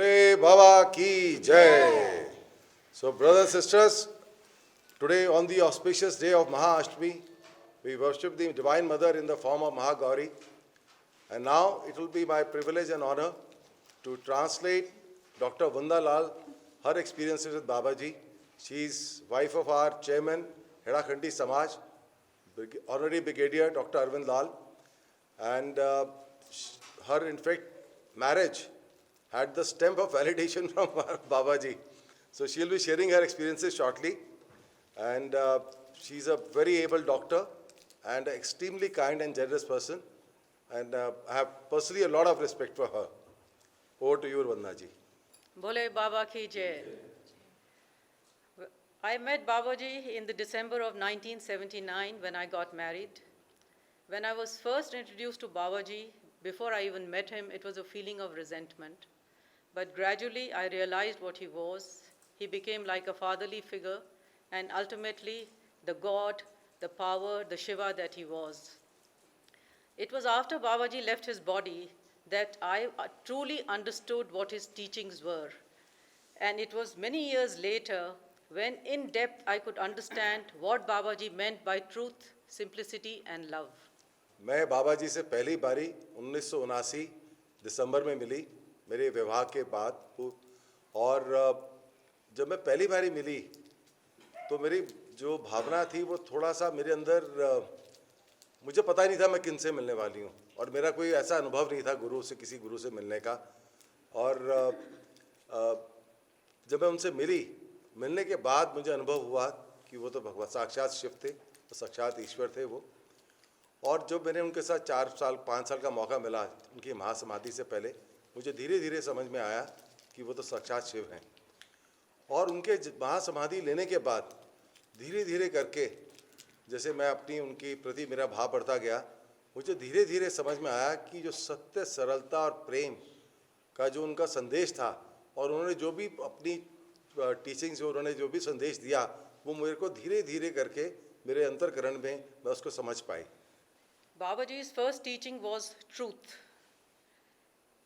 Bole Baba ki Jai. So, brothers and sisters, today on the auspicious day of Maha-Ashtami, we worship the Divine Mother in the form of Mahagauri. And now it will be my privilege and honor to translate Dr. Vanda Lal, her experiences with Babaji. She is wife of our chairman, Hedakhandi Samaj, Honorary Brigadier Dr. Arvind Lal. And her, in fact, marriage had the stamp of validation from Babaji. So she'll be sharing her experiences shortly. And she's a very able doctor and an extremely kind and generous person. And I have personally a lot of respect for her. Over to you, Vanda ji. Bole Baba ki Jai. I met Babaji in the December of 1979 when I got married. When I was first introduced to Babaji, before I even met him, it was a feeling of resentment. But gradually I realized what he was. He became like a fatherly figure and ultimately the God, the power, the Shiva that he was. It was after Babaji left his body that I truly understood what his teachings were. And it was many years later when in depth I could understand what Babaji meant by truth, simplicity and love. मैं बाबाजी से पहली बारी 1979 दिसंबर में मिली मेरे विवाह के बाद और जब मैं पहली बारी मिली तो मेरी जो भावना थी वो थोड़ा सा मेरे अंदर मुझे पता ही नहीं था मैं किन से मिलने वाली हूँ और मेरा कोई ऐसा अनुभव नहीं था गुरु से किसी गुरु से मिलने का और जब मैं उनसे मिलने के बाद मुझे अनुभव हुआ कि वो तो भगवान साक्षात शिव थे तो साक्षात ईश्वर थे वो और जब मैंने उनके साथ 4-5 साल का मौका मिला उनकी महासमाधि से पहले मुझे धीरे धीरे समझ में आया कि वो तो साक्षात शिव हैं और उनके महासमाधि लेने के बाद धीरे धीरे करके जैसे मैं अपनी उनकी प्रति मेरा भाव बढ़ता गया मुझे धीरे धीरे समझ में आया कि जो सत्य सरलता और प्रेम का जो उनका संदेश था और उन्होंने जो भी अपनी टीचिंग्स उन्होंने जो भी संदेश दिया वो मेरे को धीरे धीरे करके मेरे अंतर्करण में मैं उसको समझ पाई Babaji's first teaching was truth.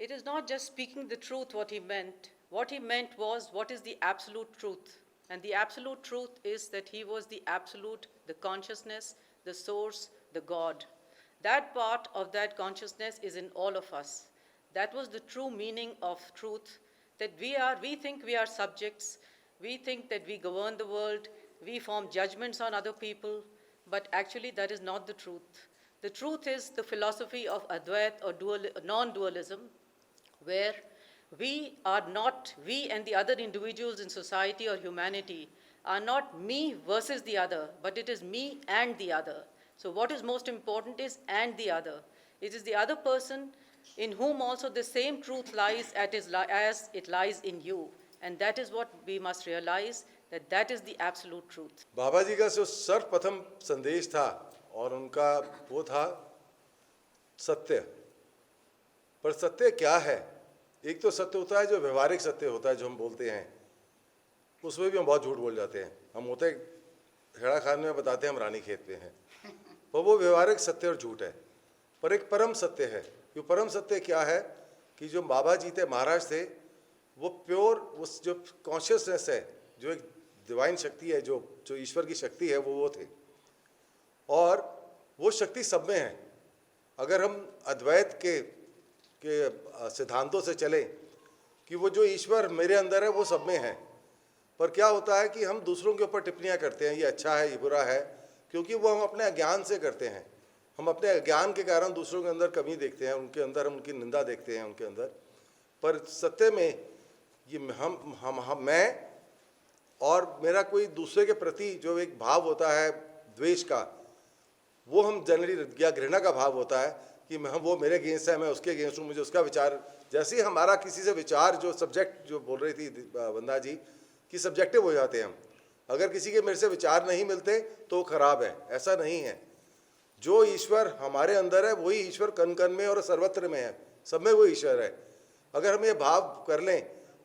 It is not just speaking the truth what he meant. What he meant was what is the absolute truth. And the absolute truth is that he was the absolute, the consciousness, the source, the God. That part of that consciousness is in all of us. That was the true meaning of truth, that we think we are subjects, we think that we govern the world, we form judgments on other people, but actually that is not the truth. The truth is the philosophy of Advait or non-dualism, where we and the other individuals in society or humanity are not me versus the other, but it is me and the other. So what is most important is and the other. It is the other person in whom also the same truth lies as it lies in you. And that is what we must realize, that is the absolute truth. बाबाजी का जो सर्वप्रथम संदेश था और उनका वो था सत्य पर सत्य क्या है एक तो सत्य होता है जो व्यवहारिक सत्य होता है जो हम बोलते हैं उसमें भी हम बहुत झूठ बोल जाते हैं हम होते खेड़ा खान में बताते हैं हम रानी खेत पे हैं पर वो व्यवहारिक सत्य और झूठ है पर एक परम सत्य है ये परम सत्य क्या है कि जो बाबा जी थे महाराज थे वो प्योर उस जो कॉन्शियसनेस है जो एक डिवाइन शक्ति है जो ईश्वर की शक्ति है वो थे और वो शक्ति सब में है अगर हम अद्वैत के सिद्धांतों से चले कि वो जो ईश्वर मेरे अंदर है वो सब में है पर क्या होता है कि हम दूसरों के ऊपर टिप्पणियां करते हैं ये अच्छा है ये बुरा है क्योंकि वो हम अपने अज्ञान से करते हैं हम अपने अज्ञान के कारण दूसरों के अंदर कमी देखते हैं उनके अंदर हम उनकी निंदा देखते हैं उनके अंदर पर सत्य में ये मैं और मेरा कोई दूसरे के प्रति जो एक भाव होता है द्वेष का वो हम जनरली या घृणा का भाव होता है कि वो मेरे अगेंस्ट है मैं उसके अगेंस्ट हूँ मुझे उसका विचार जैसे ही हमारा किसी से विचार जो सब्जेक्ट जो बोल रही थी वंदा जी कि सब्जेक्टिव हो जाते हैं हम अगर किसी के मेरे से विचार नहीं मिलते तो खराब है ऐसा नहीं है जो ईश्वर हमारे अंदर है वही ईश्वर कण कण में और सर्वत्र में है सब में वो ईश्वर है अगर हम ये भाव कर लें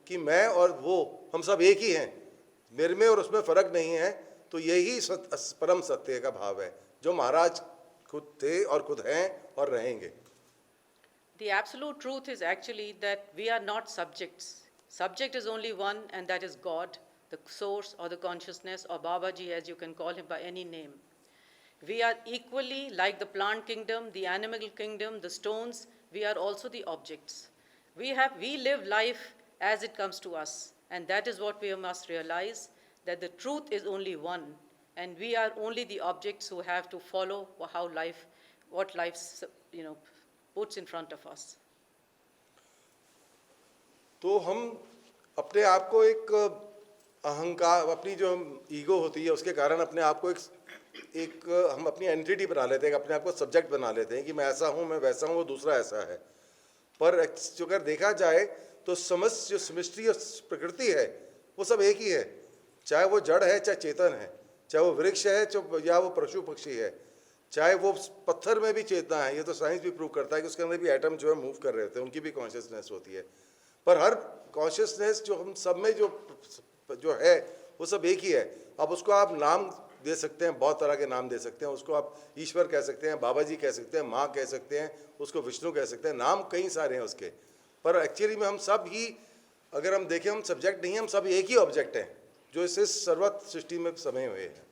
कि मैं और वो हम सब एक ही हैं मेरे में और उसमें फ़र्क नहीं है तो यही परम सत्य का भाव है जो महाराज खुद थे और खुद हैं और रहेंगे The absolute truth is actually that we are not subjects. Subject is only one, and that is God, the source or the consciousness, or Babaji, as you can call him by any name. We are equally like the plant kingdom, the animal kingdom, the stones, we are also the objects. We live life as it comes to us, and that is what we must realize, that the truth is only one, and we are only the objects who have to follow what life puts in front of us. तो हम अपने आप को एक अहंकार, अपनी जो ego होती है उसके कारण अपने आप को एक हम अपनी एंटिटी बना लेते हैं, अपने आप को सब्जेक्ट बना लेते हैं कि मैं ऐसा हूँ, मैं वैसा हूँ, वो दूसरा ऐसा है। पर जो अगर देखा जाए तो समस्त जो सृष्टि और प्रकृति है वो सब एक ही है, चाहे वो जड़ है, चाहे चेतन है, चाहे वो वृक्ष है, या वो पशु पक्षी है, चाहे वो पत्थर में भी चेतना है। ये तो साइंस भी प्रूव करता है कि उसके अंदर भी एटम जो है मूव कर रहे होते हैं, उनकी भी कॉन्शियसनेस होती है। पर हर कॉन्शियसनेस जो हम सब में जो है वो सब एक ही है। अब उसको आप नाम दे सकते हैं, बहुत तरह के नाम दे सकते हैं, उसको आप ईश्वर कह सकते हैं, बाबा जी कह सकते हैं, माँ कह सकते हैं, उसको विष्णु कह सकते हैं, नाम कई सारे हैं उसके। पर एक्चुअली में हम सब ही, अगर हम देखें, हम सब्जेक्ट नहीं हैं, हम सब एक ही ऑब्जेक्ट हैं जो इस सर्वत्र सृष्टि में समय हुए हैं।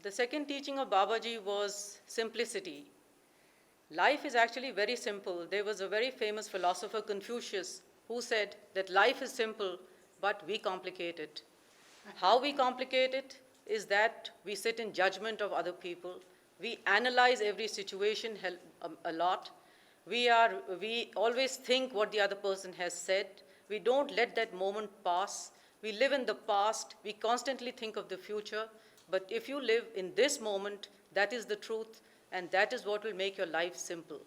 The second teaching of Babaji was simplicity. Life is actually very simple. There was a very famous philosopher, Confucius, who said that life is simple, but we complicate it. How we complicate it is that we sit in judgment of other people. We analyze every situation a lot. We always think what the other person has said. We don't let that moment pass. We live in the past. We constantly think of the future. But if you live in this moment, that is the truth, and that is what will make your life simple.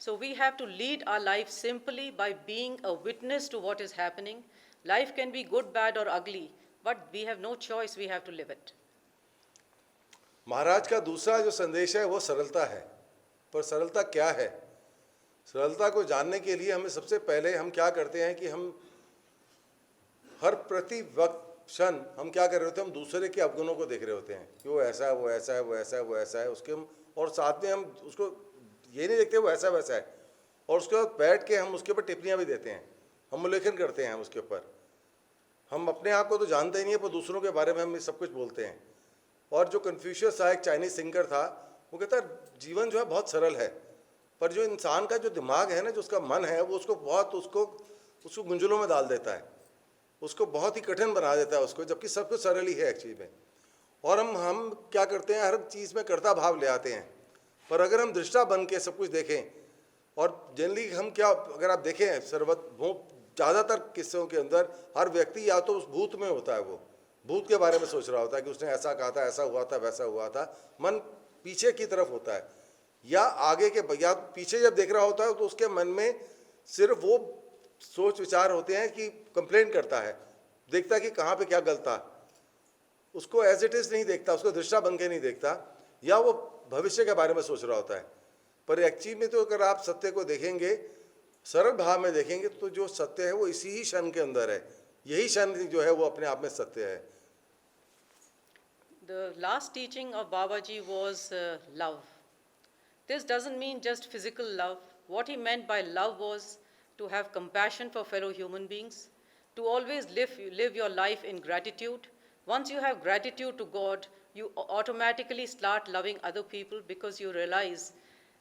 So we have to lead our life simply by being a witness to what is happening. Life can be good, bad, or ugly, but we have no choice, we have to live it. महाराज का दूसरा जो संदेश है वो सरलता है। पर सरलता क्या है? सरलता को जानने के लिए हमें सबसे पहले हम क्या करते हैं कि हम हर प्रति वक्त क्षण हम क्या कर रहे होते हैं, हम दूसरे के अवगुणों को देख रहे होते हैं कि वो ऐसा है, वो ऐसा है, वो ऐसा है, वो ऐसा है, उसके हम, और साथ में हम उसको ये नहीं देखते वो ऐसा वैसा है, और उसके बाद बैठ के हम उसके ऊपर टिप्पणियाँ भी देते हैं, हम मूल्यांकन करते हैं उसके ऊपर। हम अपने आप को तो जानते ही नहीं है, पर दूसरों के बारे में हम सब कुछ बोलते हैं। और जो कन्फ्यूशियस था, एक चाइनीज थिंकर था, वो कहता है जीवन जो है बहुत सरल है, पर जो इंसान का जो दिमाग है ना, जो उसका मन है, वो उसको गुंजलों में डाल देता है, उसको बहुत ही कठिन बना देता है उसको, जबकि सब कुछ सरल ही है एक्चुअली में। और हम क्या करते हैं, हर चीज़ में कर्ता भाव ले आते हैं। पर अगर हम दृष्टा बन के सब कुछ देखें, और जनरली हम क्या, अगर आप देखें ज़्यादातर किस्सों के अंदर हर व्यक्ति या तो उस भूत में होता है, वो भूत के बारे में सोच रहा होता है कि उसने ऐसा कहा था, ऐसा हुआ था, वैसा हुआ था। मन पीछे की तरफ होता है, या आगे के, या पीछे जब देख रहा होता है तो उसके मन में सिर्फ वो सोच विचार होते हैं कि कंप्लेन करता है, देखता है कि कहाँ पे क्या गलत था, उसको एज इट इज़ नहीं देखता, उसको दृष्टा बन के नहीं देखता, या वो भविष्य के बारे में सोच रहा होता है। पर एक्चुअली में तो अगर आप सत्य को देखेंगे, सरल भाव में देखेंगे, तो जो सत्य है वो इसी ही क्षण के अंदर है, यही क्षण जो है वो अपने आप में सत्य है। The last teaching of Babaji was love. This doesn't mean just physical love. What he meant by love was to have compassion for fellow human beings, to always live your life in gratitude. Once you have gratitude to God, you automatically start loving other people, because you realize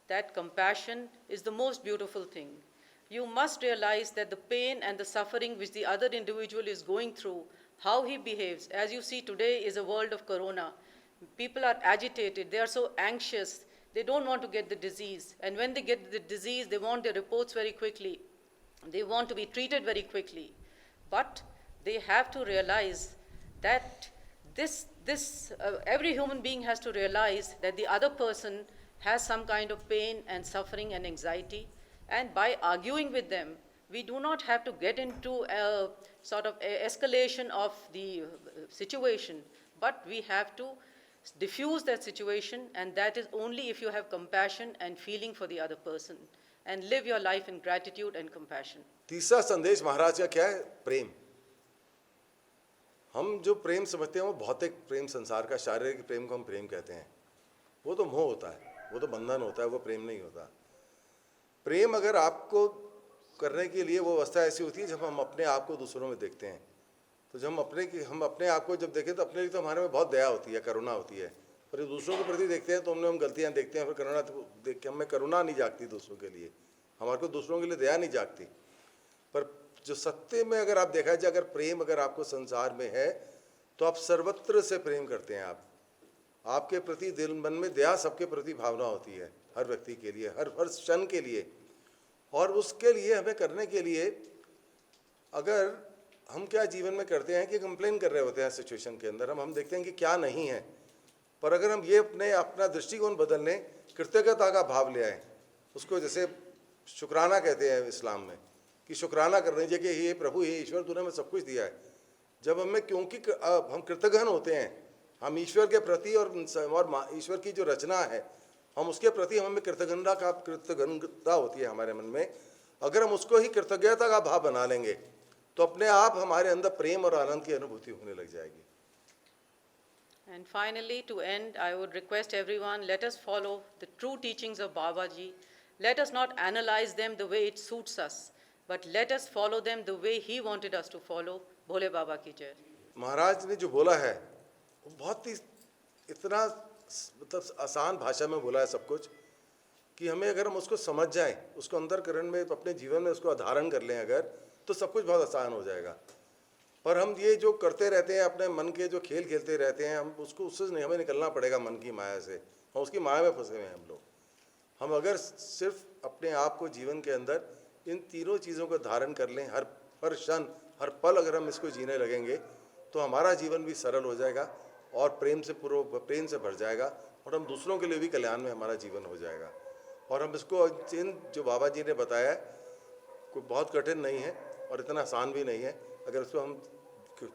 that compassion is the most beautiful thing. You must realize that the pain and the suffering which the other individual is going through, how he behaves. As you see, today is a world of corona. People are agitated, they are so anxious, they don't want to get the disease. And when they get the disease, they want their reports very quickly. They want to be treated very quickly. But they have to realize that every human being has to realize that the other person has some kind of pain and suffering and anxiety. And by arguing with them, we do not have to get into a sort of escalation of the situation, but we have to diffuse that situation, and that is only if you have compassion and feeling for the other person, and live your life in gratitude and compassion. तीसरा संदेश महाराज का क्या है? प्रेम। हम जो प्रेम समझते हैं वो भौतिक प्रेम, संसार का शारीरिक प्रेम को हम प्रेम कहते हैं, वो तो मोह होता है, वो तो बंधन होता है, वो प्रेम नहीं होता। प्रेम अगर आपको करने के लिए वो अवस्था ऐसी होती है जब हम अपने आप को दूसरों में देखते हैं। तो जब हम अपने आप को जब देखें तो अपने लिए तो हमारे में बहुत दया होती है, करुणा होती है, पर दूसरों के प्रति देखते हैं तो हम गलतियां देखते हैं, फिर करुणा तो देख के हमें करुणा नहीं जागती दूसरों के लिए, हमारे को दूसरों के लिए दया नहीं जागती। पर जो सत्य में अगर आप देखा जाए, अगर प्रेम अगर आपको संसार में है तो आप सर्वत्र से प्रेम करते हैं। आपके प्रति दिल मन में दया सबके प्रति भावना होती है, हर व्यक्ति के लिए, हर हर क्षण के लिए। और उसके लिए हमें करने के लिए अगर हम क्या जीवन में करते हैं कि कंप्लेन कर रहे होते हैं सिचुएशन के अंदर, हम देखते हैं कि क्या नहीं है, पर अगर हम ये अपना दृष्टिकोण बदल लें, कृतज्ञता का भाव ले आए, उसको जैसे शुक्राना कहते हैं इस्लाम में, कि शुक्राना करने चाहिए कि हे प्रभु, हे ईश्वर, तूने हमें सब कुछ दिया है। जब हमें, क्योंकि हम कृतज्ञ होते हैं, हम ईश्वर के प्रति और ईश्वर की जो रचना है, हम उसके प्रति हमें कृतज्ञता होती है हमारे मन में। अगर हम उसको ही कृतज्ञता का भाव बना लेंगे तो अपने आप हमारे अंदर प्रेम और आनंद की अनुभूति होने लग जाएगी। And finally, to end, I would request everyone, let us follow the true teachings of Babaji. Let us not analyze them the way it suits us, but let us follow them the way he wanted us to follow. Bhole Baba ki jai. महाराज ने जो बोला है वो बहुत ही इतना मतलब आसान भाषा में बोला है सब कुछ, कि हमें अगर हम उसको समझ जाएं, उसको अंतर्करण में अपने जीवन में उसको धारण कर लें अगर, तो सब कुछ बहुत आसान हो जाएगा। पर हम ये जो करते रहते हैं, अपने मन के जो खेल खेलते रहते हैं, हम उसको उससे नहीं, हमें निकलना पड़ेगा मन की माया से। हम उसकी माया में फंसे हुए हैं हम लोग। हम अगर सिर्फ अपने आप को जीवन के अंदर इन तीनों चीज़ों को धारण कर लें, हर क्षण हर पल अगर हम इसको जीने लगेंगे तो हमारा जीवन भी सरल हो जाएगा और प्रेम से भर जाएगा, और हम दूसरों के लिए भी कल्याण में हमारा जीवन हो जाएगा। और हम इसको इन जो बाबा जी ने बताया कोई बहुत कठिन नहीं है और इतना आसान भी नहीं है। अगर उसको हम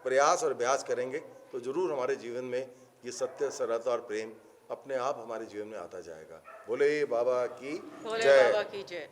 प्रयास और अभ्यास करेंगे तो ज़रूर हमारे जीवन में ये सत्य, सरलता और प्रेम अपने आप हमारे जीवन में आता जाएगा। बोले बाबा की Bhole जय। Baba ki jai.